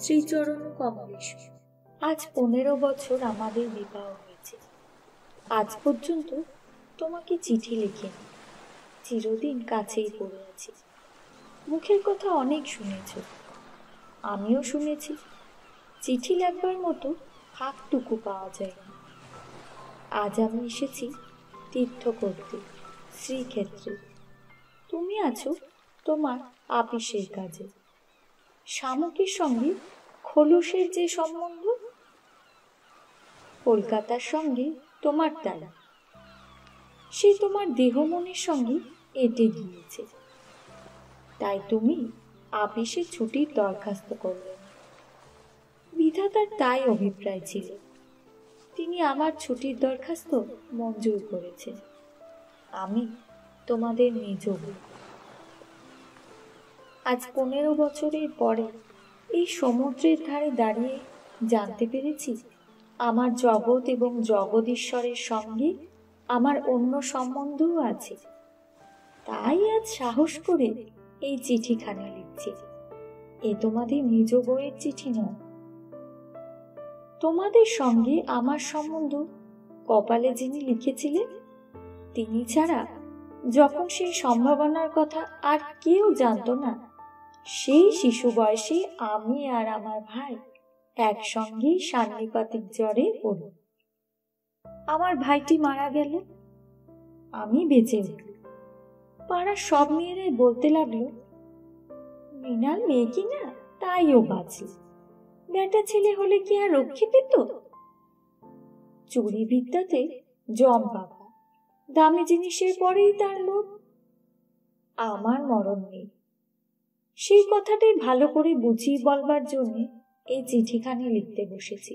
শ্রীচরণ কমলেশ। আজ 15 বছর আমাদের বিবাহ হয়েছে। আজ পর্যন্ত তোমাকে চিঠি লিখিনি, চিরদিন কাছেই পড়ে আছি। মুখের কথা অনেক শুনেছ, আমিও শুনেছি। চিঠি লেখবার মতো ফাঁকটুকু পাওয়া যায় না। আজ আমি এসেছি তীর্থ করতে, শ্রীক্ষেত্রে। তুমি আছো তোমার আপিসের কাজে। শামুকের সঙ্গে খোলসের যে সম্বন্ধ, কলকাতার সঙ্গে তোমার তাই, সে তোমার দেহ মনের সঙ্গে এঁটে গিয়েছে। তাই তুমি আপিসে ছুটির দরখাস্ত করলে। বিধাতার তাই অভিপ্রায় ছিল, তিনি আমার ছুটির দরখাস্ত মঞ্জুর করেছেন। আমি তোমাদের নিজ বউ। আজ 15 বছরের পরে এই সমুদ্রের ধারে দাঁড়িয়ে জানতে পেরেছি আমার জগৎ এবং জগদীশ্বরের সঙ্গে আমার অন্য সম্বন্ধও আছে। তাই আজ সাহস করে এই চিঠিখানি লিখছি। এ তোমাদের নিজ বউয়ের চিঠি নয়। তোমাদের সঙ্গে আমার সম্বন্ধ কপালে যিনি লিখেছিলেন, তিনি ছাড়া যখন সেই সম্ভাবনার কথা আর কেউ জানতো না, সেই শিশু বয়সে আমি আর আমার ভাই একসঙ্গেই সান্নিপাতিক জ্বরে পড়ল। আমার ভাইটি মারা গেল, আমি বেঁচে উঠল। পাড়ার সব মেয়েরাই বলতে লাগলো, মৃণাল মেয়ে কিনা, তাই ও বাঁচল। বেটা ছেলে হলে কি আর রক্ষে পেত? চুরি বিদ্যাতে জম পাকা, দামি জিনিসের পরেই তার লোভ। আমার মরণ নেই, সেই কথাটাই ভালো করে বুঝিয়ে বলবার জন্য এই চিঠিখানি লিখতে বসেছি।